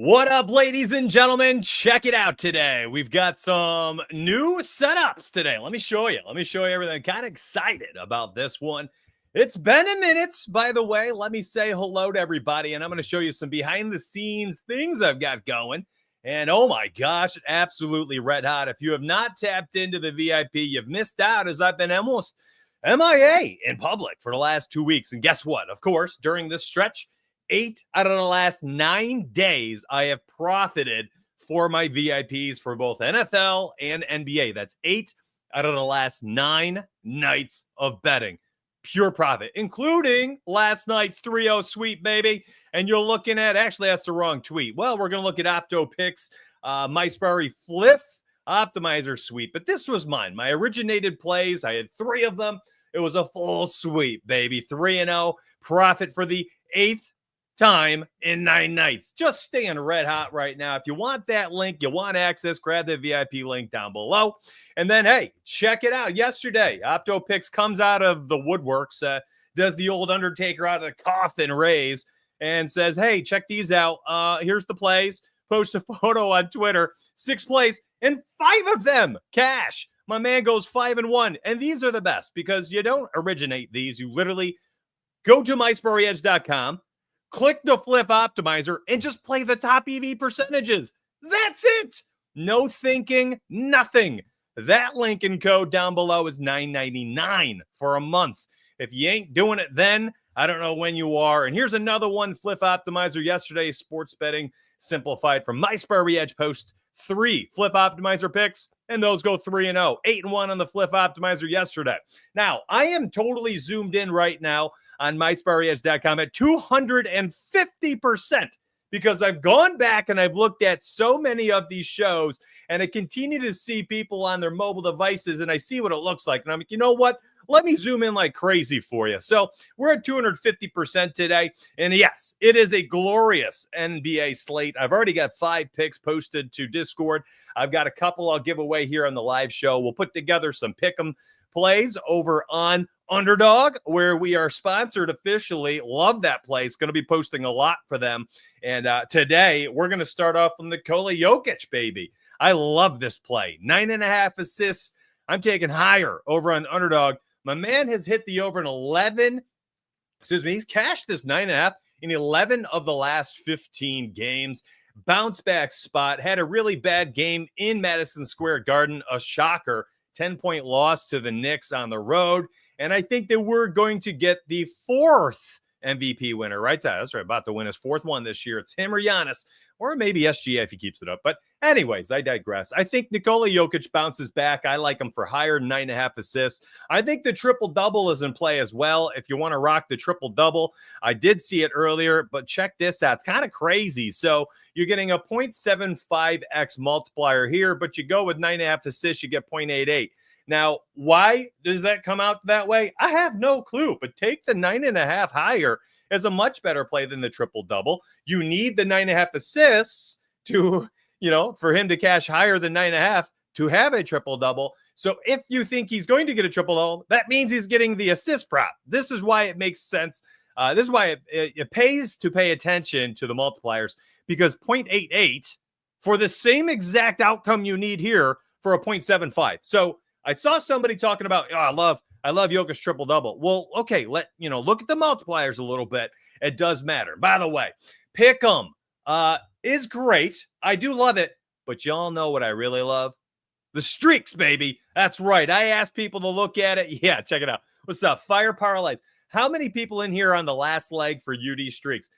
What up, ladies and gentlemen? Check it out today. We've got some new setups today. Let me show you everything. I'm kind of excited about this one. It's been a minute, by the way. Let me say hello to everybody, and I'm going to show you some behind-the-scenes things I've got going. And oh my gosh, absolutely red hot. If you have not tapped into the VIP, you've missed out, as I've been almost MIA in public for the last 2 weeks. And guess what? Of course, during this stretch, 8 out of the last 9 days, I have profited for my VIPs for both NFL and NBA. That's 8 out of the last 9 nights of betting. Pure profit, including last night's 3-0 sweep, baby. And you're looking at, actually, that's the wrong tweet. Well, we're going to look at Opto Picks, MySparry Fliff Optimizer sweep. But this was mine. My originated plays, I had 3 of them. It was a full sweep, baby. 3-0, profit for the 8th time in 9 nights. Just staying red hot right now. If you want that link, you want access, grab the VIP link down below. And then, hey, check it out. Yesterday, Opto Picks comes out of the woodworks, does the old Undertaker out of the coffin raise, and says, hey, check these out. Here's the plays. Post a photo on Twitter. 6 plays, and 5 of them cash. My man goes 5-1. And these are the best because you don't originate these. You literally go to mysparryedge.com, click the Fliff Optimizer, and just play the top EV percentages. That's it. No thinking, nothing. That link and code down below is $9.99 for a month. If you ain't doing it then, I don't know when you are. And here's another one, Fliff Optimizer. Yesterday, sports betting simplified from MySparry Edge post 3 Fliff Optimizer picks, and ththose go 3-0. 8-1 on the Fliff Optimizer yesterday. Now, I am totally zoomed in right now on mysparryedge.com at 250% because I've gone back and I've looked at so many of these shows, and I continue to see people on their mobile devices, and I see what it looks like. And I'm like, you know what? Let me zoom in like crazy for you. So we're at 250% today. And yes, it is a glorious NBA slate. I've already got 5 picks posted to Discord. I've got a couple I'll give away here on the live show. We'll put together some pick'em plays over on Underdog, where we are sponsored officially. Love that place. Going to be posting a lot for them. And today, we're going to start off with Nikola Jokic, baby. I love this play. 9.5 assists. I'm taking higher over on Underdog. My man has hit the over in 11. He's cashed this 9.5 in 11 of the last 15 games. Bounce back spot. Had a really bad game in Madison Square Garden. A shocker. 10-point loss to the Knicks on the road. And I think that we're going to get the 4th MVP winner, right? That's right, about to win his 4th one this year. It's him or Giannis, or maybe SGA if he keeps it up. But anyways, I digress. I think Nikola Jokic bounces back. I like him for higher 9.5 assists. I think the triple-double is in play as well. If you want to rock the triple-double, I did see it earlier, but check this out. It's kind of crazy. So you're getting a 0.75x multiplier here, but you go with 9.5 assists, you get 0.88. Now, why does that come out that way? I have no clue, but take the 9.5 higher as a much better play than the triple-double. You need the 9.5 assists to, for him to cash higher than 9.5 to have a triple-double. So if you think he's going to get a triple-double, that means he's getting the assist prop. This is why it makes sense. This is why it pays to pay attention to the multipliers, because 0.88 for the same exact outcome you need here for a 0.75. So I saw somebody talking about, I love Jokic triple-double. Well, okay, look at the multipliers a little bit. It does matter. By the way, Pick'em is great. I do love it, but y'all know what I really love? The streaks, baby. That's right. I asked people to look at it. Yeah, check it out. What's up? Fire Parlays. How many people in here on the last leg for UD streaks?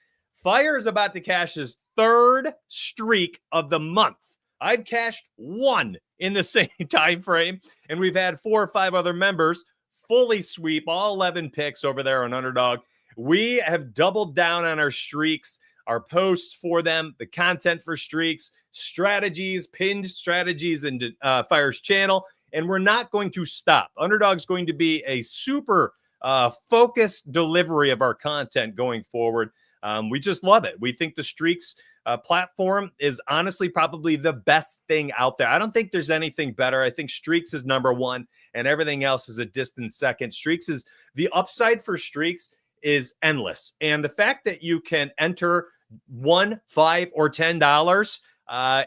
Fire is about to cash his 3rd streak of the month. I've cashed 1 in the same time frame, and we've had 4 or 5 other members fully sweep all 11 picks over there on Underdog. We have doubled down on our streaks, our posts for them, the content for streaks, strategies, pinned strategies into Fire's channel, and we're not going to stop. Underdog's going to be a super focused delivery of our content going forward. We just love it. We think the streaks platform is honestly probably the best thing out there. I don't think there's anything better. I think streaks is number 1 and everything else is a distant second. Streaks is the upside for streaks is endless. And the fact that you can enter $1, $5, or $10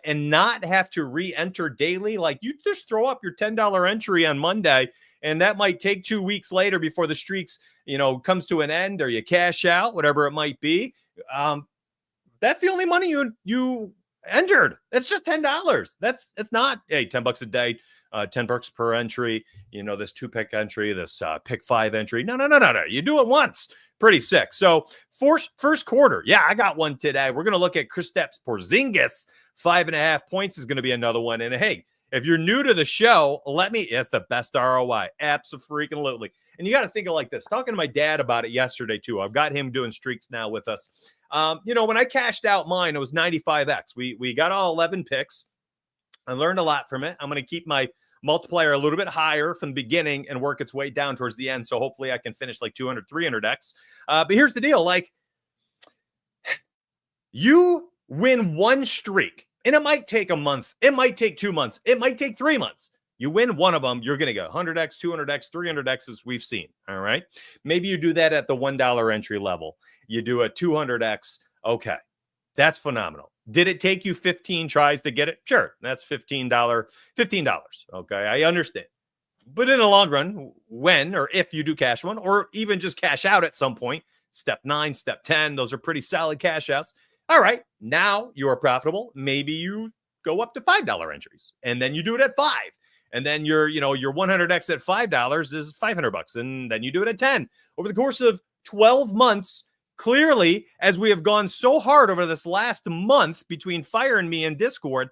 and not have to re-enter daily. Like, you just throw up your $10 entry on Monday, and that might take 2 weeks later before the streaks, comes to an end, or you cash out, whatever it might be. That's the only money you entered. It's just $10. It's not, hey, $10 a day, $10 per entry, this 2-pick entry, this pick 5 entry. No. You do it once. Pretty sick. So first quarter. Yeah, I got one today. We're going to look at Kristaps Porzingis. 5.5 points is going to be another one. And hey, if you're new to the show, it's the best ROI. Absolutely. And you got to think of like this. Talking to my dad about it yesterday too. I've got him doing streaks now with us. When I cashed out mine, it was 95X. We got all 11 picks. I learned a lot from it. I'm going to keep my multiplier a little bit higher from the beginning and work its way down towards the end. So hopefully I can finish like 200, 300X. But here's the deal. Like, you win one streak, and it might take a month. It might take 2 months. It might take 3 months. You win one of them, you're going to get 100X, 200X, 300X, as we've seen. All right. Maybe you do that at the $1 entry level. You do a 200X. Okay. That's phenomenal. Did it take you 15 tries to get it? Sure. That's $15. Okay. I understand. But in the long run, when or if you do cash one, or even just cash out at some point, step 9, step 10, those are pretty solid cash outs. All right. Now you are profitable. Maybe you go up to $5 entries, and then you do it at 5. And then your 100X at $5 is $500. And then you do it at 10. Over the course of 12 months, clearly, as we have gone so hard over this last month between Fire and me and Discord,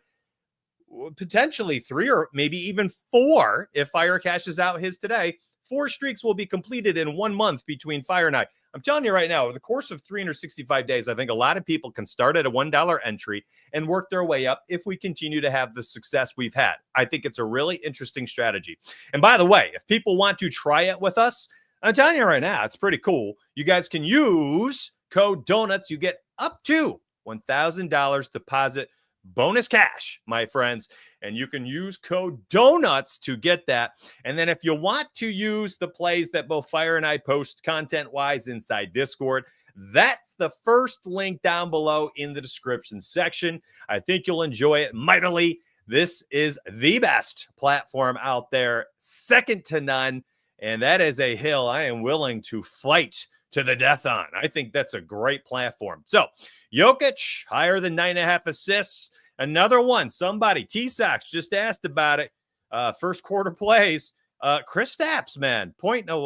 potentially 3 or maybe even 4, if Fire cashes out his today, 4 streaks will be completed in 1 month between Fire and I. I'm telling you right now, over the course of 365 days, I think a lot of people can start at a $1 entry and work their way up if we continue to have the success we've had. I think it's a really interesting strategy. And by the way, if people want to try it with us, I'm telling you right now, it's pretty cool. You guys can use code DONUTS. You get up to $1,000 deposit bonus cash, my friends. And you can use code DONUTS to get that. And then if you want to use the plays that both Fire and I post content-wise inside Discord, that's the first link down below in the description section. I think you'll enjoy it mightily. This is the best platform out there, second to none. And that is a hill I am willing to fight to the death on. I think that's a great platform. So, Jokic, higher than 9.5 assists. Another one, somebody, T-Sox just asked about it. First quarter plays. Kristaps, man.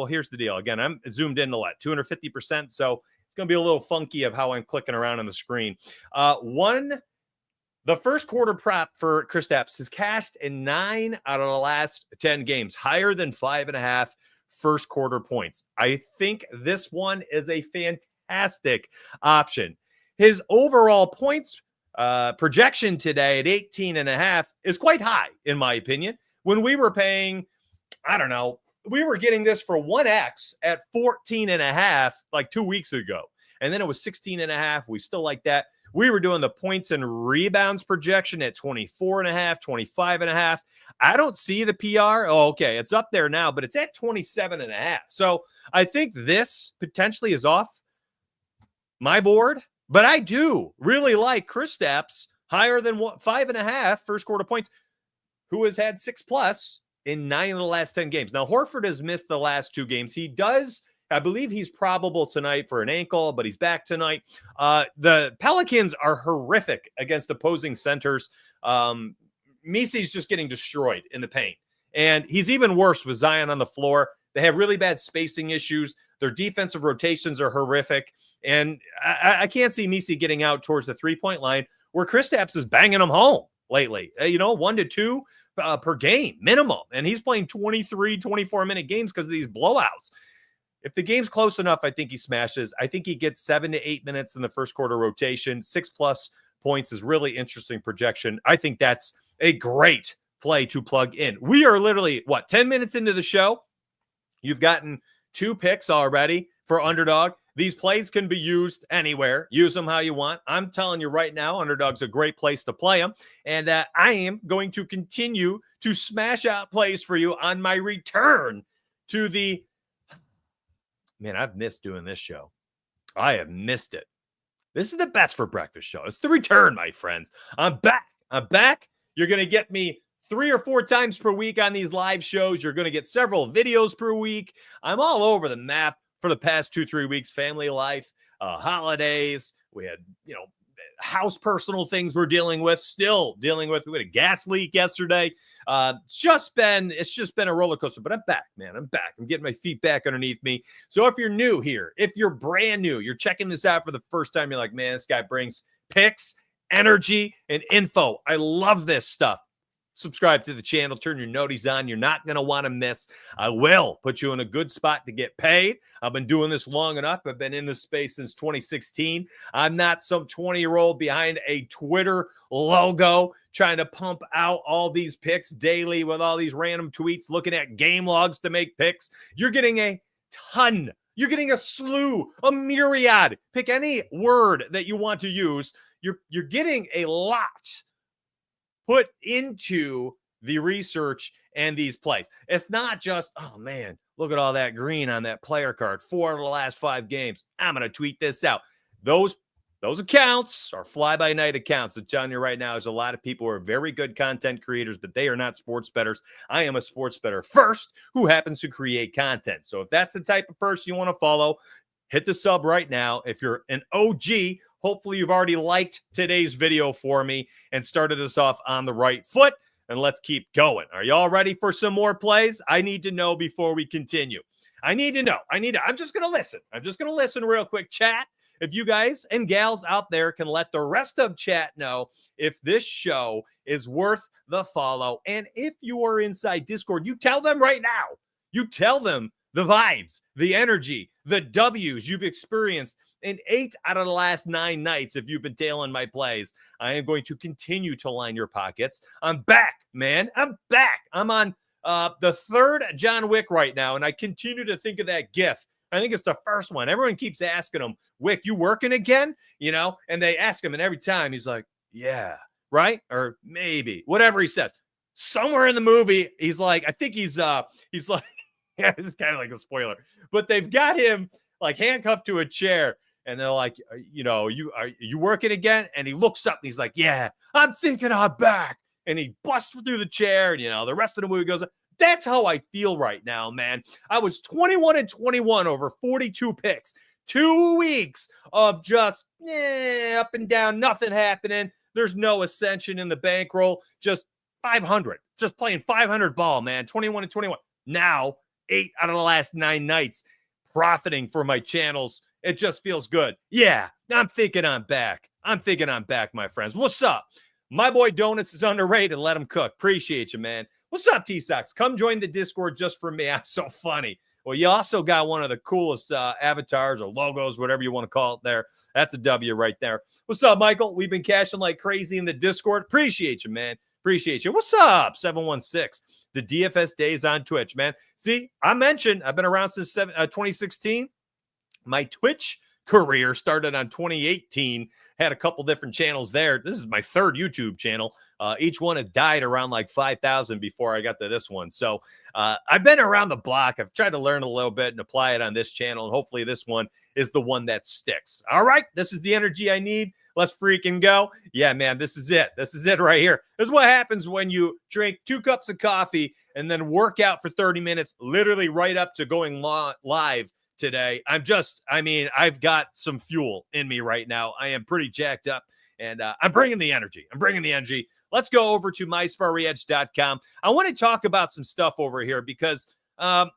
Here's the deal. Again, I'm zoomed in a lot, 250%. So, it's going to be a little funky of how I'm clicking around on the screen. The first quarter prop for Kristaps has cashed in 9 out of the last 10 games, higher than 5.5 first quarter points. I think this one is a fantastic option. His overall points projection today at 18.5 is quite high, in my opinion. When we were paying, we were getting this for 1X at 14.5 like 2 weeks ago. And then it was 16.5. We still like that. We were doing the points and rebounds projection at 24.5, 25.5. I don't see the PR. Oh, okay. It's up there now, but it's at 27.5. So I think this potentially is off my board, but I do really like Kristaps higher than 5.5 first quarter points, who has had 6+ in 9 of the last 10 games. Now, Horford has missed the last 2 games. I believe he's probable tonight for an ankle, but he's back tonight. The Pelicans are horrific against opposing centers. Misi's just getting destroyed in the paint. And he's even worse with Zion on the floor. They have really bad spacing issues. Their defensive rotations are horrific. And I can't see Misi getting out towards the three-point line where Kristaps is banging them home lately. 1 to 2 per game minimum. And he's playing 23, 24-minute games because of these blowouts. If the game's close enough, I think he smashes. I think he gets 7 to 8 minutes in the first quarter rotation. 6+ points is really interesting projection. I think that's a great play to plug in. We are literally, 10 minutes into the show? You've gotten 2 picks already for Underdog. These plays can be used anywhere. Use them how you want. I'm telling you right now, Underdog's a great place to play them. And I am going to continue to smash out plays for you on my return to the... Man, I've missed doing this show. I have missed it. This is the best for breakfast show. It's the return, my friends. I'm back. I'm back. You're going to get me 3 or 4 times per week on these live shows. You're going to get several videos per week. I'm all over the map for the past 2-3 weeks. Family life, holidays. We had, house personal things we're still dealing with. We had a gas leak yesterday. It's just been a roller coaster, but I'm back, man. I'm back. I'm getting my feet back underneath me. So if you're new here, if you're brand new, you're checking this out for the first time, you're like, man, this guy brings picks, energy, and info. I love this stuff. Subscribe to the channel, turn your noties on. You're not going to want to miss. I will put you in a good spot to get paid. I've been doing this long enough. I've been in this space since 2016. I'm not some 20-year-old behind a Twitter logo trying to pump out all these picks daily with all these random tweets, looking at game logs to make picks. You're getting a ton. You're getting a slew, a myriad. Pick any word that you want to use. You're getting a lot put into the research and these plays. It's not just, oh man, look at all that green on that player card. 4 of the last 5 games. I'm going to tweet this out. Those accounts are fly-by-night accounts. I'm telling you right now, there's a lot of people who are very good content creators, but they are not sports bettors. I am a sports bettor first who happens to create content. So if that's the type of person you want to follow, hit the sub right now. If you're an OG, hopefully you've already liked today's video for me and started us off on the right foot. And let's keep going. Are y'all ready for some more plays? I need to know before we continue. I need to know. I'm just going to listen. I'm just going to listen real quick. Chat, if you guys and gals out there can let the rest of chat know if this show is worth the follow. And if you are inside Discord, you tell them right now. You tell them the vibes, the energy, the W's you've experienced in 8 out of the last 9 nights. If you've been tailing my plays, I am going to continue to line your pockets. I'm back, man. I'm back. I'm on the 3rd John Wick right now, and I continue to think of that GIF. I think it's the first one. Everyone keeps asking him, Wick, you working again? And they ask him, and every time he's like, yeah, right? Or maybe, whatever he says. Somewhere in the movie, he's like, I think he's like, yeah, this is kind of like a spoiler, but they've got him like handcuffed to a chair, and they're like, are you working again? And he looks up and he's like, yeah, I'm thinking I'm back. And he busts through the chair, and the rest of the movie goes, that's how I feel right now, man. I was 21-21 over 42 picks, 2 weeks of just up and down, nothing happening. There's no ascension in the bankroll, just 500, just playing 500 ball, man. 21-21. Now 8 out of the last 9 nights, profiting for my channels. It just feels good. Yeah, I'm thinking I'm back. My friends. What's up? My boy Donuts is underrated. Let him cook. Appreciate you, man. What's up, T-Sox? Come join the Discord just for me. I'm so funny. Well, you also got one of the coolest avatars or logos, whatever you want to call it there. That's a W right there. What's up, Michael? We've been cashing like crazy in the Discord. Appreciate you, man. Appreciate you. What's up, 716? The DFS days on Twitch, man. See, I mentioned I've been around since 2016. My Twitch career started on 2018. Had a couple different channels there. This is my 3rd YouTube channel. Each one had died around like 5,000 before I got to this one. So I've been around the block. I've tried to learn a little bit and apply it on this channel. And hopefully this one is the one that sticks. All right. This is the energy I need. Let's freaking go. Yeah, man, this is it. This is it right here. This is what happens when you drink 2 cups of coffee and then work out for 30 minutes, literally right up to going live today. I've got some fuel in me right now. I am pretty jacked up, and I'm bringing the energy. Let's go over to mysparryedge.com. I want to talk about some stuff over here because,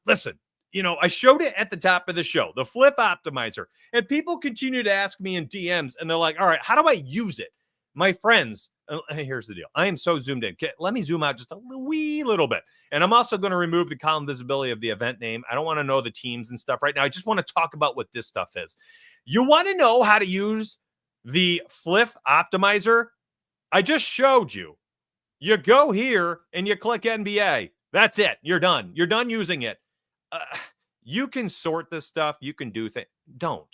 listen, I showed it at the top of the show, the Flip Optimizer, and people continue to ask me in DMs, and they're like, all right, how do I use it? My friends, here's the deal. I am so zoomed in. Okay, let me zoom out just a wee little bit. And I'm also going to remove the column visibility of the event name. I don't want to know the teams and stuff right now. I just want to talk about what this stuff is. You want to know how to use the Flip Optimizer? I just showed you. You go here and you click NBA. That's it. You're done. You're done using it. You can sort this stuff. You can do things. Don't.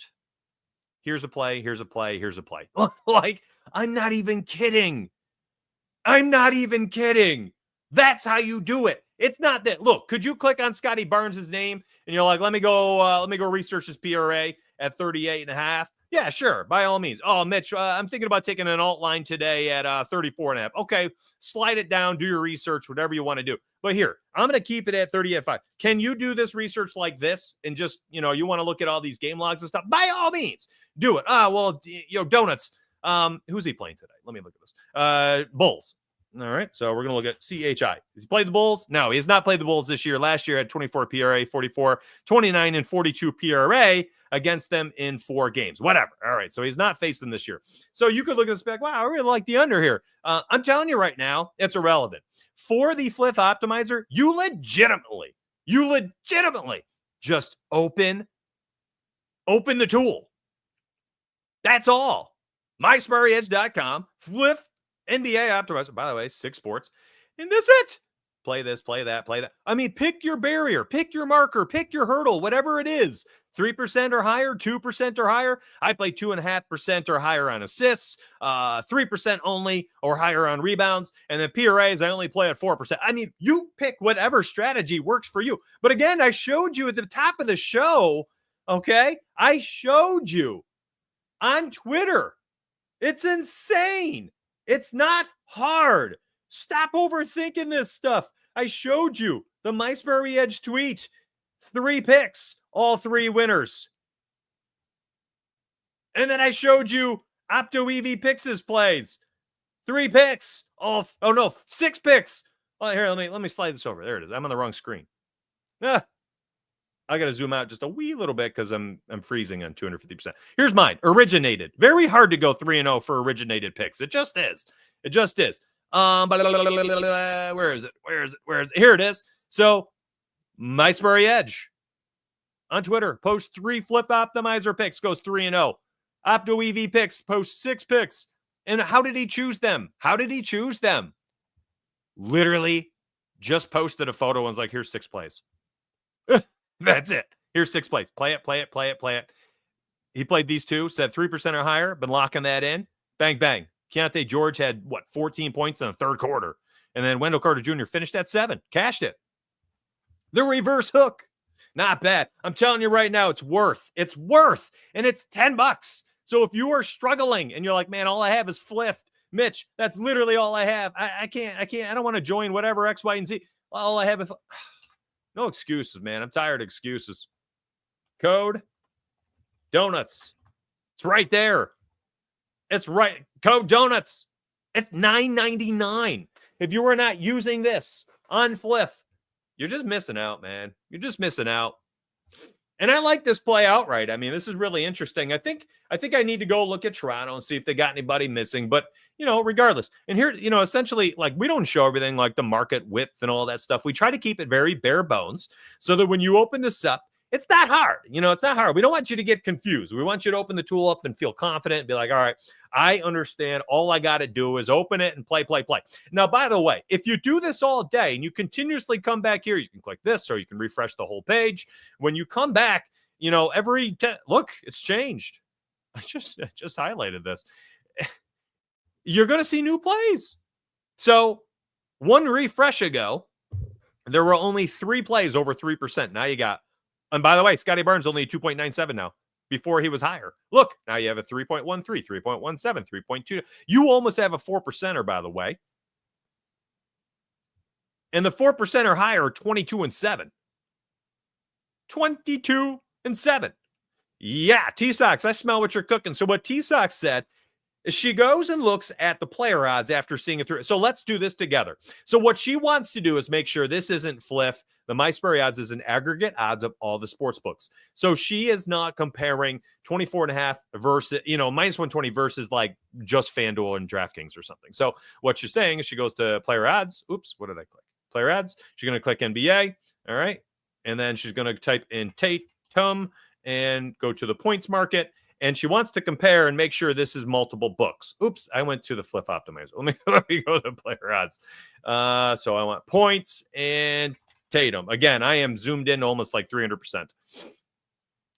Here's a play. Here's a play. Here's a play. Like, I'm not even kidding. That's how you do it. It's not that. Look, could you click on Scotty Barnes' name and you're like, let me go research his PRA at 38.5. Yeah, sure. By all means. Oh, Mitch, I'm thinking about taking an alt line today at 34.5. Okay, slide it down, do your research, whatever you want to do. But here, I'm going to keep it at 30.5. Can you do this research like this and just, you want to look at all these game logs and stuff? By all means, do it. Donuts. Who's he playing today? Let me look at this. Bulls. All right, so we're going to look at CHI. Has he played the Bulls? No, he has not played the Bulls this year. Last year had 24 PRA, 44, 29, and 42 PRA against them in 4 games. Whatever. All right, so he's not facing this year. So you could look at this back. Wow, I really like the under here. I'm telling you right now, it's irrelevant. For the Fliff Optimizer, you legitimately just open the tool. That's all. MySparryEdge.com, Fliff NBA Optimizer, by the way, 6 sports, and that's it. Play this, play that, play that. I mean, pick your barrier, pick your marker, pick your hurdle, whatever it is. 3% or higher, 2% or higher. I play 2.5% or higher on assists, 3% only or higher on rebounds, and then PRAs, I only play at 4%. I mean, you pick whatever strategy works for you. But again, I showed you at the top of the show, okay? I showed you on Twitter. It's insane. It's not hard. Stop overthinking this stuff. I showed you the MySparry Edge tweet. 3 picks, all 3 winners. And then I showed you Opto EV Picks' plays. 3 picks, 6 picks. Oh, here, let me slide this over. There it is. I'm on the wrong screen. I got to zoom out just a wee little bit because I'm freezing on 250%. Here's mine. Originated. Very hard to go 3-0 for originated picks. It just is. It just is. Where is it? Here it is. So, MySparry Edge on Twitter posts 3 Flip Optimizer picks, goes 3-0. Opto EV Picks posts 6 picks. And how did he choose them? Literally just posted a photo and was like, here's 6 plays. That's it. Here's 6 plays. Play it. He played these 2, said 3% or higher, been locking that in. Bang, bang. Keontae George had, 14 points in the 3rd quarter. And then Wendell Carter Jr. finished at 7. Cashed it. The reverse hook. Not bad. I'm telling you right now, it's worth. And it's $10. So if you are struggling and you're like, man, all I have is Fliff. Mitch, that's literally all I have. I can't. I don't want to join whatever X, Y, and Z. All I have is... No excuses, man. I'm tired of excuses. Code Donuts. It's right there. It's right. Code Donuts. It's $9.99. If you are not using this on Fliff, you're just missing out, man. You're just missing out. And I like this play outright. I mean, this is really interesting. I think I need to go look at Toronto and see if they got anybody missing. But, regardless. And here, essentially, like, we don't show everything like the market width and all that stuff. We try to keep it very bare bones so that when you open this up, it's not hard. It's not hard. We don't want you to get confused. We want you to open the tool up and feel confident and be like, all right, I understand. All I got to do is open it and play. Now, by the way, if you do this all day and you continuously come back here, you can click this or you can refresh the whole page. When you come back, look, it's changed. I just highlighted this. You're going to see new plays. So 1 refresh ago, there were only 3 plays over 3%. Now you got, and by the way, Scotty Barnes only 2.97 now. Before he was higher. Look, now you have a 3.13, 3.17, 3.2. You almost have a 4%er, by the way. And the 4% or higher are 22 and 7. 22 and 7. Yeah, T-Sox, I smell what you're cooking. So what T-Sox said is she goes and looks at the player odds after seeing it through. So let's do this together. So what she wants to do is make sure this isn't Fliff. The MySparry odds is an aggregate odds of all the sports books. So she is not comparing 24.5 versus, minus 120 versus like just FanDuel and DraftKings or something. So what she's saying is she goes to player odds. Oops, what did I click? Player odds. She's going to click NBA. All right. And then she's going to type in Tatum and go to the points market. And she wants to compare and make sure this is multiple books. Oops, I went to the Fliff Optimizer. Let me go to player odds. So I want points and Tatum. Again, I am zoomed in almost like 300%.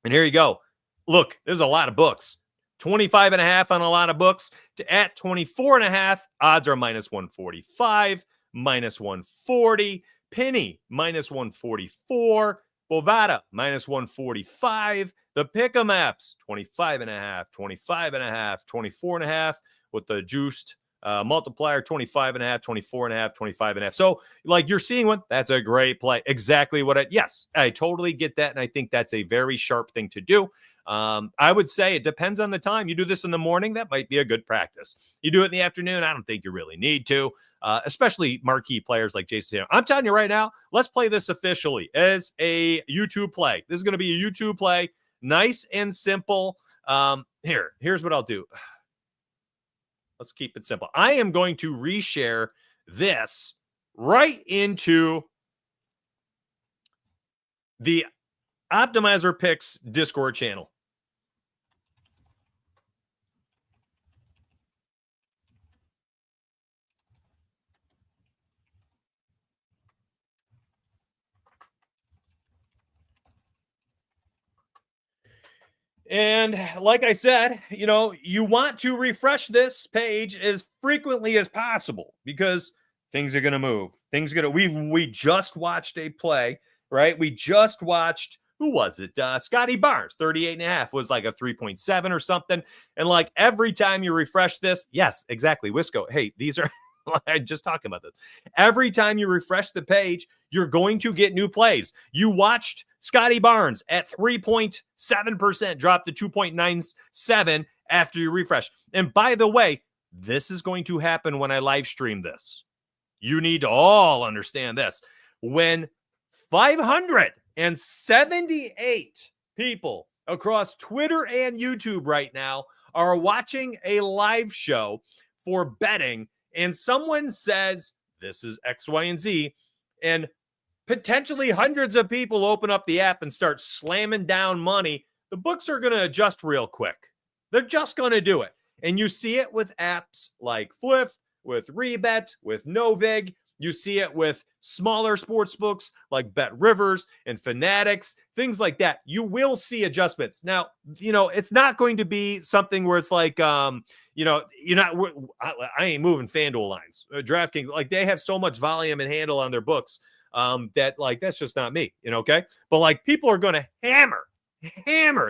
And here you go. Look, there's a lot of books. 25.5 on a lot of books. At 24.5, odds are minus 145, minus 140. Penny, minus 144. Bovada, minus 145. The Pick'em apps, 25.5, 25.5, 24.5 with the juiced multiplier, 25.5, 24.5, 25.5. So, like you're seeing one, that's a great play. Exactly what yes, I totally get that. And I think that's a very sharp thing to do. I would say it depends on the time. You do this in the morning, that might be a good practice. You do it in the afternoon, I don't think you really need to. Especially marquee players like Jason Taylor. I'm telling you right now, let's play this officially as a YouTube play. This is going to be a YouTube play, nice and simple. Here's what I'll do. Let's keep it simple. I am going to reshare this right into the Optimizer Picks Discord channel. And like I said, you want to refresh this page as frequently as possible because things are going to move. We just watched a play, right? We just watched, who was it? Scotty Barnes, 38.5 was like a 3.7 or something. And like every time you refresh this, yes, exactly. Wisco. Hey, these are, I'm just talking about this. Every time you refresh the page, you're going to get new plays. You watched Scotty Barnes at 3.7% drop to 2.97 after you refresh. And by the way, this is going to happen when I live stream this. You need to all understand this. When 578 people across Twitter and YouTube right now are watching a live show for betting, and someone says this is X, Y, and Z, and potentially hundreds of people open up the app and start slamming down money, the books are going to adjust real quick. They're just going to do it. And you see it with apps like Fliff, with Rebet, with Novig. You see it with smaller sports books like Bet Rivers and Fanatics, things like that. You will see adjustments. Now, it's not going to be something where it's like, I ain't moving FanDuel lines. DraftKings, like they have so much volume and handle on their books that like, that's just not me, okay? But like people are going to hammer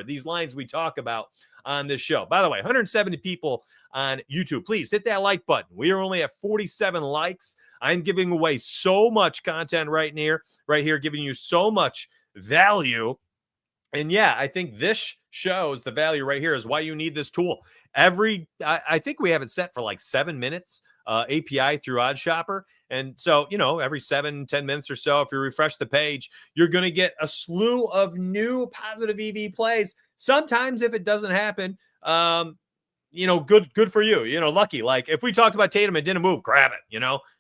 these lines we talk about on this show. By the way, 170 people on YouTube. Please hit that like button. We are only at 47 likes. I'm giving away so much content right here, giving you so much value. And yeah, I think this shows the value right here is why you need this tool. I think we have it set for like 7 minutes API through OddsShopper. And so, every 7-10 minutes or so, if you refresh the page, you're going to get a slew of new positive EV plays. Sometimes if it doesn't happen, good for you, lucky. Like if we talked about Tatum and didn't move, grab it,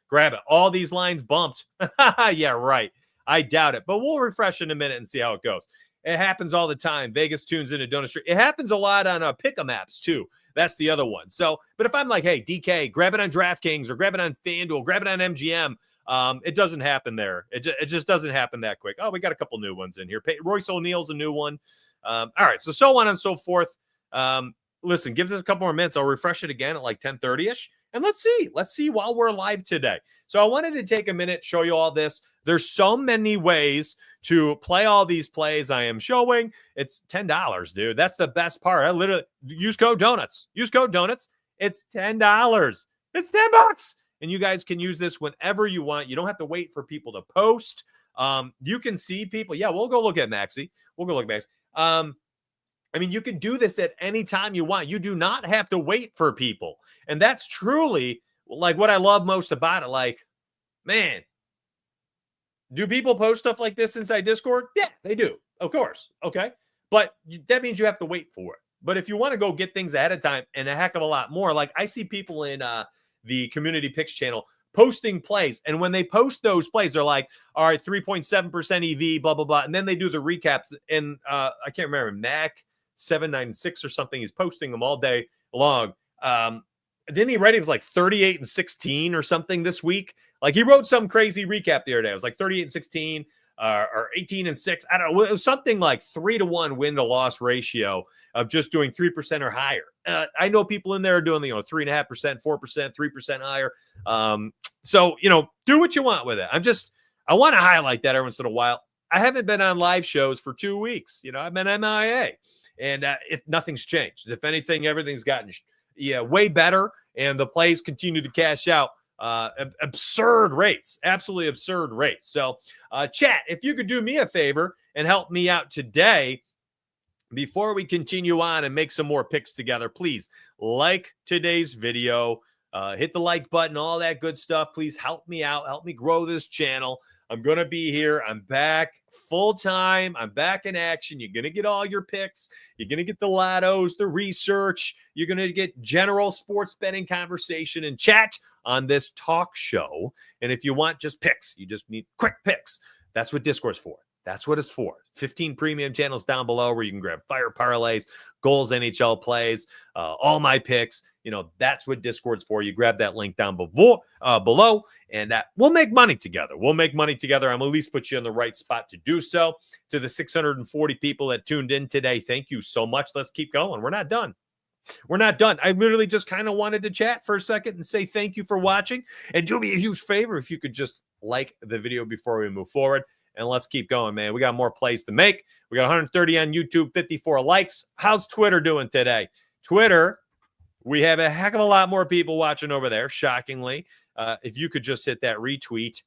grab it. All these lines bumped. Yeah, right. I doubt it, but we'll refresh in a minute and see how it goes. It happens all the time. Vegas tunes into Donut Street. It happens a lot on Pick'em apps too. That's the other one. So, but if I'm like, hey, DK, grab it on DraftKings or grab it on FanDuel, grab it on MGM, it doesn't happen there. It just doesn't happen that quick. Oh, we got a couple new ones in here. Royce O'Neal's a new one. All right, so on and so forth. Listen, give this a couple more minutes. I'll refresh it again at like 10:30ish, and let's see while we're live today. So I wanted to take a minute, show you all this. There's so many ways to play all these plays I am showing. It's $10, dude. That's the best part. I literally use code donuts. Use code donuts. It's $10. It's $10. And you guys can use this whenever you want. You don't have to wait for people to post. You can see people. Yeah, we'll go look at Maxi. You can do this at any time you want. You do not have to wait for people. And that's truly like what I love most about it. Like, man, do people post stuff like this inside Discord? Yeah, they do. Of course. Okay. But that means you have to wait for it. But if you want to go get things ahead of time and a heck of a lot more, like I see people in the Community Picks channel posting plays. And when they post those plays, they're like, all right, 3.7% EV, blah, blah, blah. And then they do the recaps. And I can't remember, Mac 796 or something. He's posting them all day long. Didn't he write? It was like 38-16 or something this week. Like he wrote some crazy recap the other day. It was like 38-16 or 18-6. I don't know. It was something like 3-to-1 win to loss ratio of just doing 3% or higher. I know people in there are doing 3.5%, 4%, 3% higher. So do what you want with it. I want to highlight that every once in a while. I haven't been on live shows for 2 weeks. I've been MIA, and nothing's changed. If anything, everything's gotten way better, and the plays continue to cash out. Absurd rates, absolutely absurd rates. So, chat, if you could do me a favor and help me out today, before we continue on and make some more picks together, please like today's video, hit the like button, all that good stuff. Please help me out, help me grow this channel. I'm going to be here. I'm back full time. I'm back in action. You're going to get all your picks. You're going to get the lottos, the research. You're going to get general sports betting conversation and chat on this talk show. And if you want just picks, you just need quick picks. That's what Discord's for. That's what it's for. 15 premium channels down below where you can grab fire parlays, goals, NHL plays, all my picks. That's what Discord's for. You grab that link down below, and we'll make money together. We'll make money together. I'm at least put you in the right spot to do so. To the 640 people that tuned in today, thank you so much. Let's keep going. We're not done. We're not done. I literally just kind of wanted to chat for a second and say thank you for watching. And do me a huge favor if you could just like the video before we move forward. And let's keep going, man. We got more plays to make. We got 130 on YouTube, 54 likes. How's Twitter doing today? Twitter, we have a heck of a lot more people watching over there, shockingly. If you could just hit that retweet.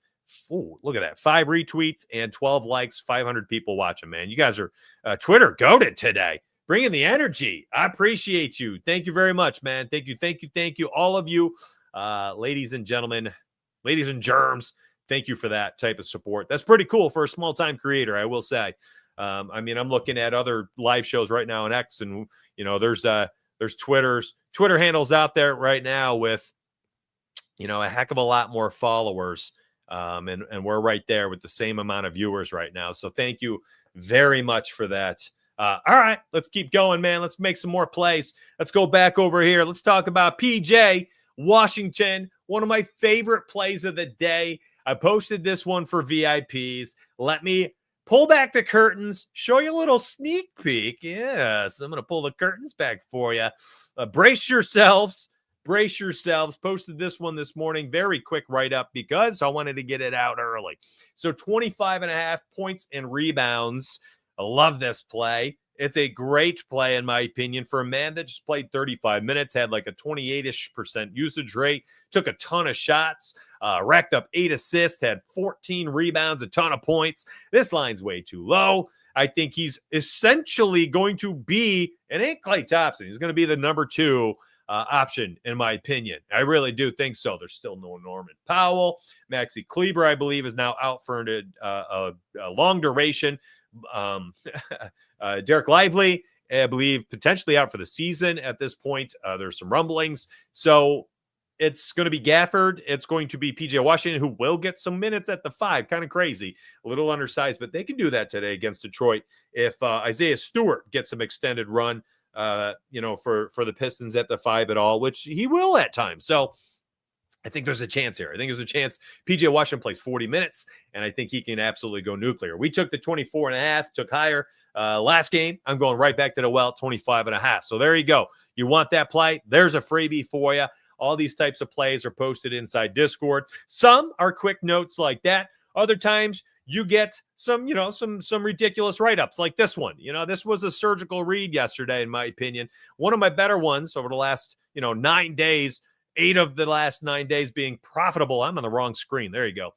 Ooh, look at that. 5 retweets and 12 likes, 500 people watching, man. You guys are Twitter goated today. Bringing the energy. I appreciate you. Thank you very much, man. Thank you. All of you, ladies and gentlemen, ladies and germs. Thank you for that type of support. That's pretty cool for a small-time creator, I will say. I'm looking at other live shows right now on X, and there's Twitter handles out there right now with a heck of a lot more followers, and we're right there with the same amount of viewers right now. So thank you very much for that. All right, let's keep going, man. Let's make some more plays. Let's go back over here. Let's talk about PJ Washington, one of my favorite plays of the day. I posted this one for VIPs. Let me pull back the curtains, show you a little sneak peek. Yes, I'm going to pull the curtains back for you. Brace yourselves. Posted this one this morning. Very quick write-up because I wanted to get it out early. So 25.5 points and rebounds. I love this play. It's a great play, in my opinion, for a man that just played 35 minutes, had like a 28-ish% usage rate, took a ton of shots, racked up 8 assists, had 14 rebounds, a ton of points. This line's way too low. I think he's essentially going to be, it ain't Klay Thompson. He's going to be the number 2 option, in my opinion. I really do think so. There's still no Norman Powell. Maxi Kleber, I believe, is now out for a long duration. Derek Lively, I believe, potentially out for the season at this point. There's some rumblings. So it's going to be Gafford. It's going to be PJ Washington, who will get some minutes at the 5. Kind of crazy. A little undersized, but they can do that today against Detroit if Isaiah Stewart gets some extended run, for the Pistons at the 5 at all, which he will at times. So I think there's a chance here. I think there's a chance PJ Washington plays 40 minutes, and I think he can absolutely go nuclear. We took the 24.5, took higher last game. I'm going right back to the well, 25.5. So there you go. You want that play? There's a freebie for you. All these types of plays are posted inside Discord. Some are quick notes like that. Other times you get some ridiculous write-ups like this one. This was a surgical read yesterday, in my opinion. One of my better ones over the last, 9 days. 8 of the last 9 days being profitable. I'm on the wrong screen. There you go.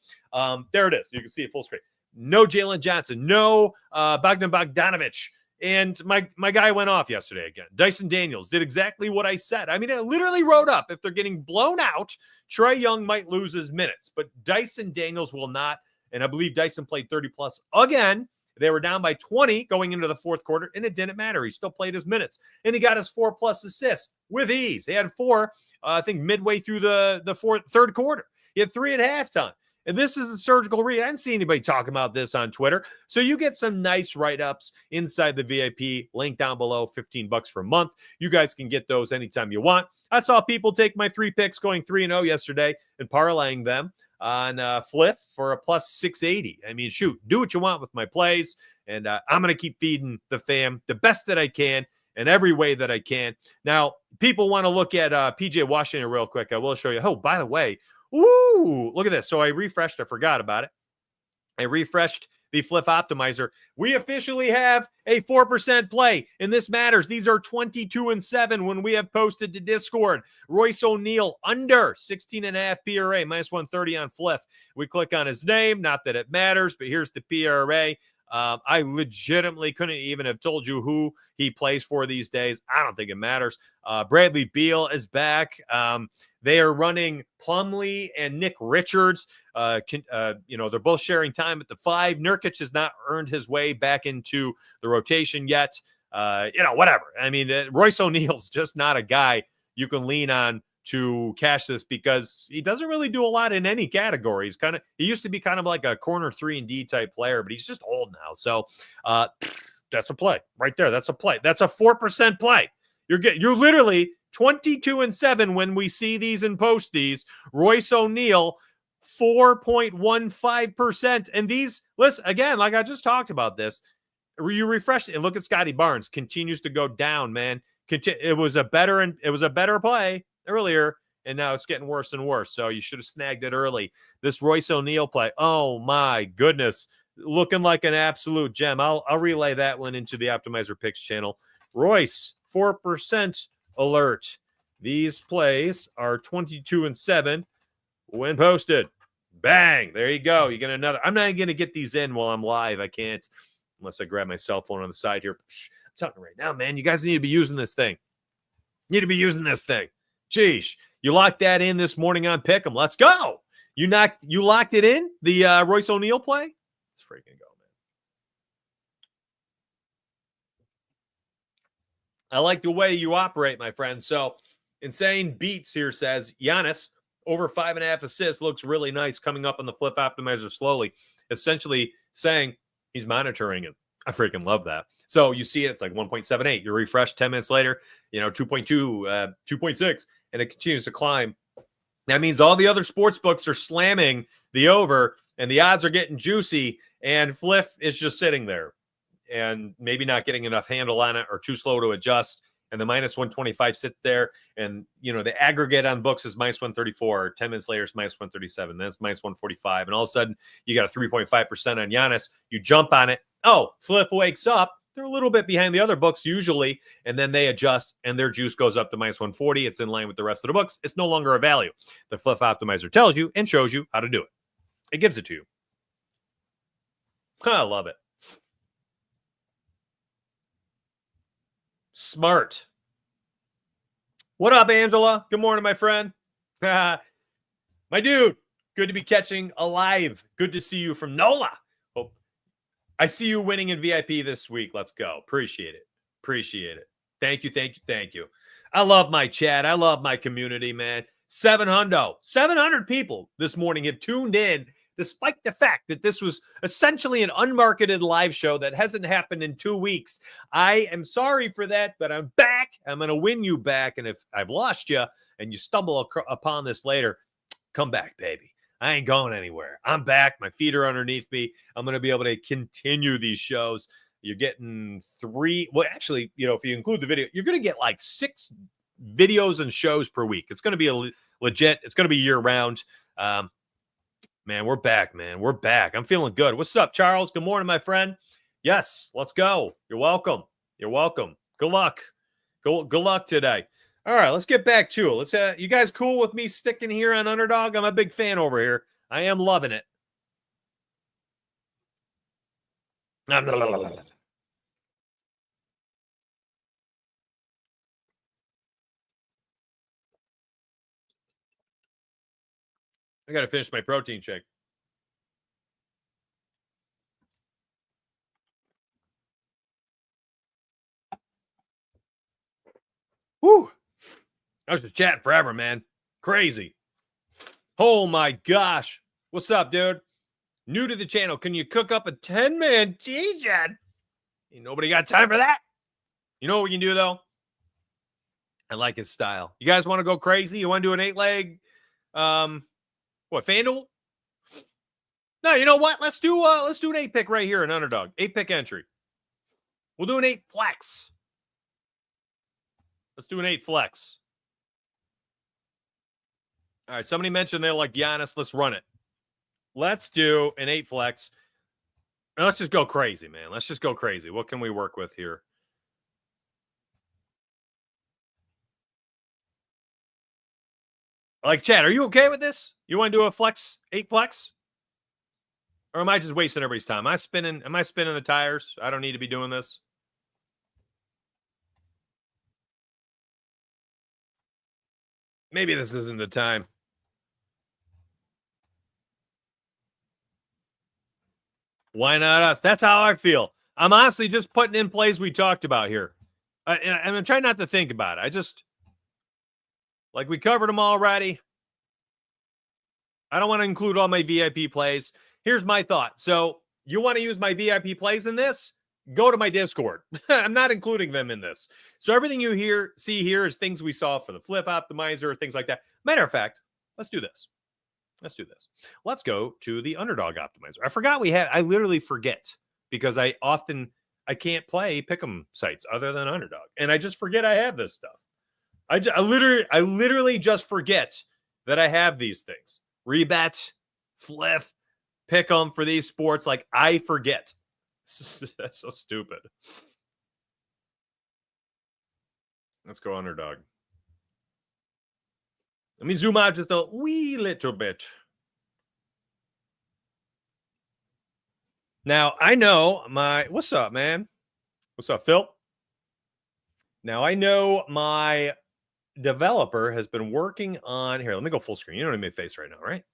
There it is. You can see it full screen. No Jalen Johnson. No Bogdan Bogdanovic. And my guy went off yesterday again. Dyson Daniels did exactly what I said. I literally wrote up, if they're getting blown out, Trae Young might lose his minutes. But Dyson Daniels will not. And I believe Dyson played 30-plus again. They were down by 20 going into the fourth quarter, and it didn't matter. He still played his minutes, and he got his 4+ assists with ease. He had 4, I think, midway through the third quarter. He had 3 at halftime. And this is a surgical read. I didn't see anybody talking about this on Twitter. So you get some nice write-ups inside the VIP. Link down below, $15 for a month. You guys can get those anytime you want. I saw people take my 3 picks going 3-0 yesterday and parlaying them on Flip for a plus 680. Shoot, do what you want with my plays. And I'm going to keep feeding the fam the best that I can in every way that I can. Now, people want to look at PJ Washington real quick. I will show you. Oh, by the way, ooh, look at this. So I refreshed. I forgot about it. I refreshed the Flip Optimizer. We officially have a 4% play, and this matters. These are 22-7 when we have posted to Discord. Royce O'Neal under 16.5 PRA, minus 130 on Flip. We click on his name, not that it matters, but here's the PRA. I legitimately couldn't even have told you who he plays for these days. I don't think it matters. Bradley Beal is back. They are running Plumlee and Nick Richards. They're both sharing time at the 5. Nurkic has not earned his way back into the rotation yet. Whatever. I mean, Royce O'Neal's just not a guy you can lean on to cash this because he doesn't really do a lot in any category. He used to be kind of like a corner 3-and-D type player, but he's just old now. So that's a play right there. That's a play. That's a 4% play. You're literally 22-7 when we see these and post these. Royce O'Neal 4.15%. And these, listen, again, like I just talked about this, you refresh it and look at Scotty Barnes, continues to go down, man. It was a better play earlier, and now it's getting worse and worse. So you should have snagged it early. This Royce O'Neal play, oh my goodness, looking like an absolute gem. I'll relay that one into the Optimizer Picks channel. Royce, 4% alert. These plays are 22-7 when posted. Bang! There you go. You get another. I'm not going to get these in while I'm live. I can't unless I grab my cell phone on the side here. I'm telling you right now, man, you guys need to be using this thing. Jeez, you locked that in this morning on Pick'em. Let's go. You locked it in, the Royce O'Neal play? Let's freaking go, man. I like the way you operate, my friend. So, Insane Beats here says, Giannis, over 5.5 assists, looks really nice coming up on the Flip Optimizer slowly, essentially saying he's monitoring it. I freaking love that. So you see it, it's like 1.78. You refresh 10 minutes later, 2.2, 2.6, and it continues to climb. That means all the other sports books are slamming the over, and the odds are getting juicy, and Flip is just sitting there and maybe not getting enough handle on it or too slow to adjust. And the minus 125 sits there, and the aggregate on books is minus 134. 10 minutes later, it's minus 137. Then it's minus 145, and all of a sudden you got a 3.5% on Giannis. You jump on it. Oh, Flip wakes up. They're a little bit behind the other books usually, and then they adjust, and their juice goes up to minus 140. It's in line with the rest of the books. It's no longer a value. The Flip Optimizer tells you and shows you how to do it. It gives it to you. I love it. Smart. What up, Angela? Good morning, my friend. My dude, good to be catching alive. Good to see you from NOLA. Hope I see you winning in VIP this week. Let's go. Appreciate it. Thank you. I love my chat. I love my community, man. 700 people this morning have tuned in, despite the fact that this was essentially an unmarketed live show that hasn't happened in 2 weeks. I am sorry for that, but I'm back. I'm going to win you back. And if I've lost you and you stumble upon this later, come back, baby. I ain't going anywhere. I'm back. My feet are underneath me. I'm going to be able to continue these shows. You're getting 3. Well, actually, if you include the video, you're going to get like 6 videos and shows per week. It's going to be legit. It's going to be year round. Man, we're back, man. We're back. I'm feeling good. What's up, Charles? Good morning, my friend. Yes, let's go. You're welcome. Good luck. Good luck today. All right, let's get back to it. Let's. You guys cool with me sticking here on Underdog? I'm a big fan over here. I am loving it. I got to finish my protein shake. Whew. I was just chatting forever, man. Crazy. Oh, my gosh. What's up, dude? New to the channel. Can you cook up a 10-man G-Jet? Ain't nobody got time for that. You know what we can do, though? I like his style. You guys want to go crazy? You want to do an 8-leg? FanDuel? No, you know what? Let's do an 8-pick right here in Underdog. 8-pick entry. We'll do an 8 flex. Let's do an 8 flex. All right, somebody mentioned they like Giannis. Let's run it. Let's do an 8 flex. Let's just go crazy, man. Let's just go crazy. What can we work with here? Like, Chad, are you okay with this? You want to do a flex, 8 flex? Or am I just wasting everybody's time? Am I spinning the tires? I don't need to be doing this. Maybe this isn't the time. Why not us? That's how I feel. I'm honestly just putting in plays we talked about here. And I'm trying not to think about it. I just, like, we covered them already. I don't want to include all my VIP plays. Here's my thought. So, you want to use my VIP plays in this? Go to my Discord. I'm not including them in this. So, everything you see here is things we saw for the flip optimizer, things like that. Matter of fact, let's do this. Let's go to the Underdog optimizer. I literally forget because I can't play pick'em sites other than Underdog. And I just forget I have this stuff. I literally just forget that I have these things. Rebet, flip, pick'em for these sports. Like, I forget. That's so stupid. Let's go Underdog. Let me zoom out just a wee little bit. Now, I know what's up, man? What's up, Phil? Now, I know my developer has been working on, here, let me go full screen. You know what I mean face right now, right?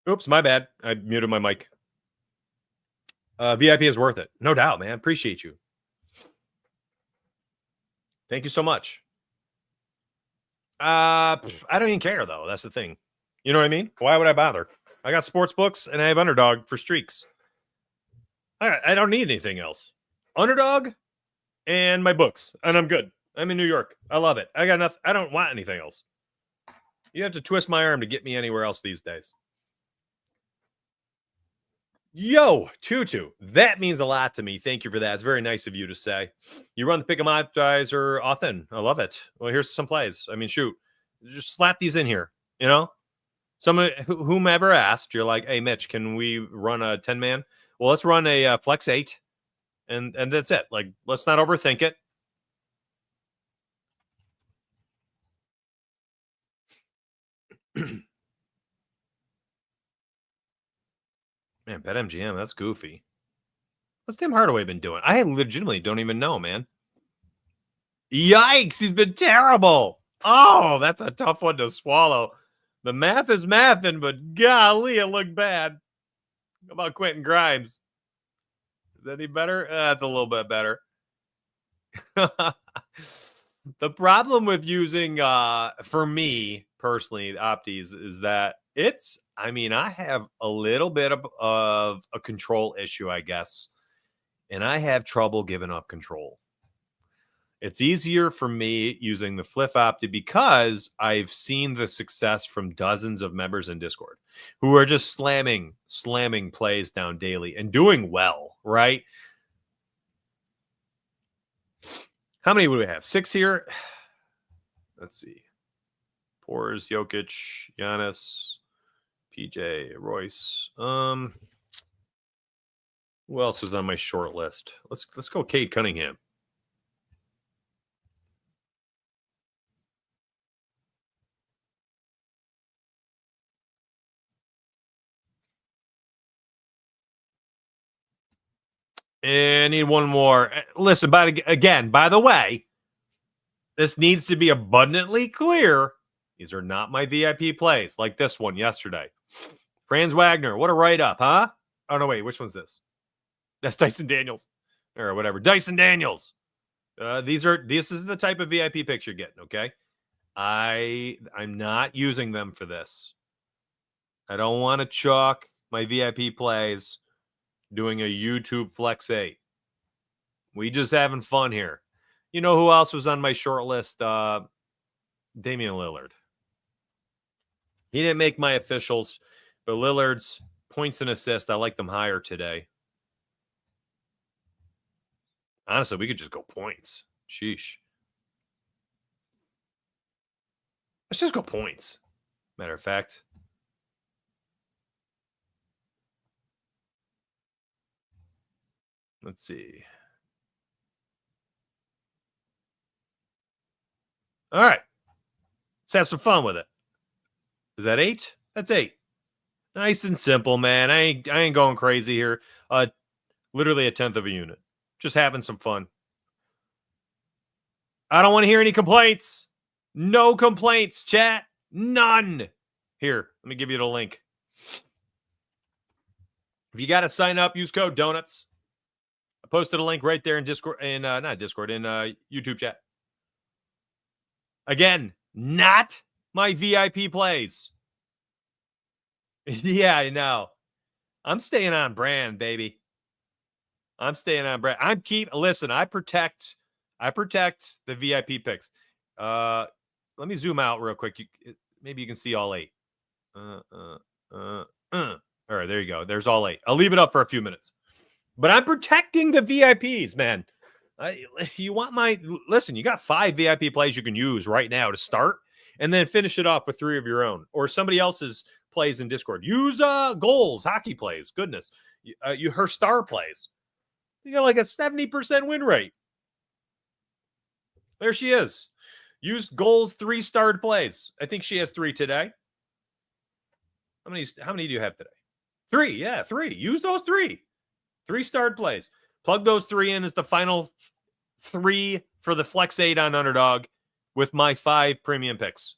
Oops, my bad. I muted my mic. VIP is worth it. No doubt, man. Appreciate you. Thank you so much. I don't even care, though. That's the thing. You know what I mean? Why would I bother? I got sports books and I have Underdog for streaks. I don't need anything else. Underdog and my books, and I'm good. I'm in New York. I love it. I got nothing. I don't want anything else. You have to twist my arm to get me anywhere else these days. Yo, Tutu, that means a lot to me. Thank you for that. It's very nice of you to say. You run the Pick'em Optimizer often. I love it. Well, here's some plays. I mean, shoot, just slap these in here. You know, whomever asked, you're like, hey, Mitch, can we run a 10-man? Well, let's run a flex 8, and that's it. Like, let's not overthink it. Man, BetMGM, that's goofy. What's Tim Hardaway been doing? I legitimately don't even know, man. Yikes, he's been terrible. Oh, that's a tough one to swallow. The math is mathing, but golly, it looked bad. How about Quentin Grimes? Is that any better? That's a little bit better. The problem with using, for me personally, Opties is that I have a little bit of a control issue, I guess, and I have trouble giving up control. It's easier for me using the Flip Opti because I've seen the success from dozens of members in Discord who are just slamming plays down daily and doing well, right? How many would we have? 6 here. Let's see. Pores, Jokic, Giannis, PJ, Royce. Who else was on my short list? Let's go Cade Cunningham. And I need one more. Listen, by the way, this needs to be abundantly clear. These are not my VIP plays, like this one yesterday. Franz Wagner, what a write-up, huh? Oh, no, wait, which one's this? That's Dyson Daniels. Or whatever. Dyson Daniels. This is the type of VIP picks you're getting, okay? I'm not using them for this. I don't want to chalk my VIP plays doing a YouTube Flex 8. We just having fun here. You know who else was on my short list? Damian Lillard. He didn't make my officials, but Lillard's points and assists, I like them higher today. Honestly, we could just go points. Sheesh. Let's just go points. Matter of fact. Let's see. All right. Let's have some fun with it. Is that 8? That's 8. Nice and simple, man. I ain't going crazy here. Literally a tenth of a unit. Just having some fun. I don't want to hear any complaints. No complaints, chat. None. Here, let me give you the link. If you got to sign up, use code Donuts. I posted a link right there in Discord, not Discord, in YouTube chat. Again, not my VIP plays. Yeah, I know. I'm staying on brand, baby. I'm staying on brand. Listen, I protect the VIP picks. Let me zoom out real quick. Maybe you can see all 8. All right, there you go. There's all 8. I'll leave it up for a few minutes. But I'm protecting the VIPs, man. You got 5 VIP plays you can use right now to start, and then finish it off with 3 of your own or somebody else's plays in Discord. Use goals, hockey plays. Goodness, her star plays. You got like a 70% win rate. There she is. Use goals 3 starred plays. I think she has 3 today. How many do you have today? 3. Yeah, 3. Use those 3. 3 starred plays. Plug those 3 in as the final 3 for the Flex 8 on Underdog with my 5 premium picks.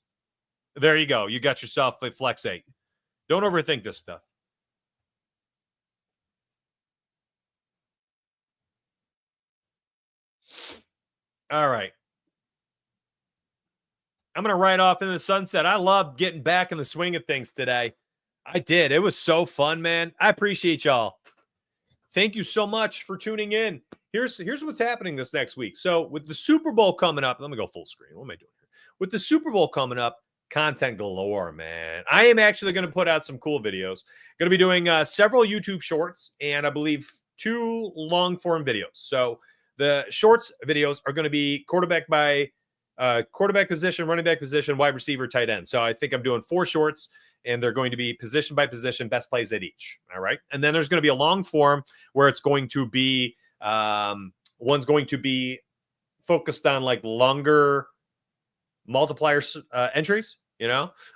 There you go. You got yourself a Flex 8. Don't overthink this stuff. All right. I'm going to ride off in the sunset. I love getting back in the swing of things today. I did. It was so fun, man. I appreciate y'all. Thank you so much for tuning in. Here's what's happening this next week. So with the Super Bowl coming up, let me go full screen. What am I doing here? With the Super Bowl coming up, content galore, man. I am actually going to put out some cool videos. Going to be doing several YouTube shorts and I believe 2 long form videos. So the shorts videos are going to be quarterback position, running back position, wide receiver, tight end. So I think I'm doing 4 shorts and they're going to be position by position, best plays at each. All right. And then there's going to be a long form where it's going to be, one's going to be focused on like longer multiplier entries,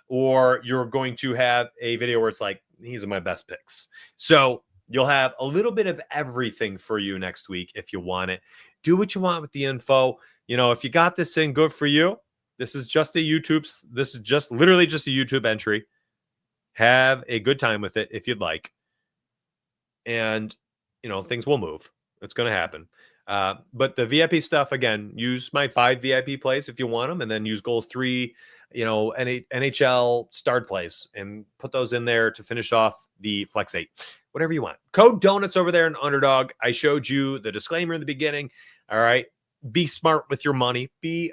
or you're going to have a video where it's like, these are my best picks. So you'll have a little bit of everything for you next week. If you want it, do what you want with the info. If you got this in, good for you. This is just literally just a YouTube entry. Have a good time with it if you'd like. And, things will move. It's going to happen. But the VIP stuff, again, use my 5 VIP plays if you want them, and then use goals 3, NHL starred plays, and put those in there to finish off the Flex 8. Whatever you want. Code Donuts over there in Underdog. I showed you the disclaimer in the beginning. All right. Be smart with your money. Be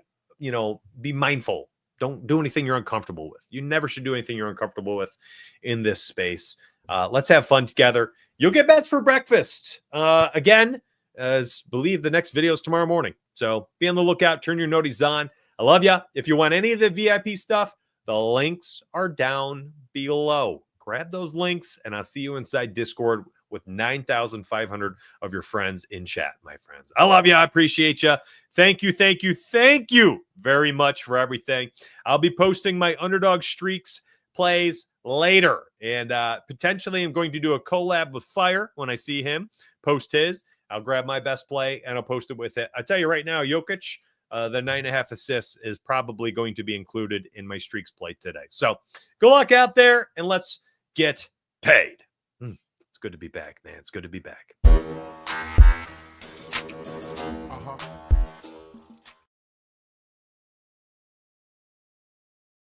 mindful. Don't do anything you're uncomfortable with. You never should do anything you're uncomfortable with in this space. Let's have fun together. You'll get bets for breakfast. Again, believe the next video is tomorrow morning. So be on the lookout. Turn your noties on. I love you. If you want any of the VIP stuff, the links are down below. Grab those links, and I'll see you inside Discord with 9,500 of your friends in chat, my friends. I love you. I appreciate you. Thank you very much for everything. I'll be posting my Underdog Streaks plays later, and potentially I'm going to do a collab with Fire when I see him post his. I'll grab my best play, and I'll post it with it. I tell you right now, Jokic, the 9.5 assists is probably going to be included in my Streaks play today. So go luck out there, and let's get paid. It's good to be back, man. It's good to be back.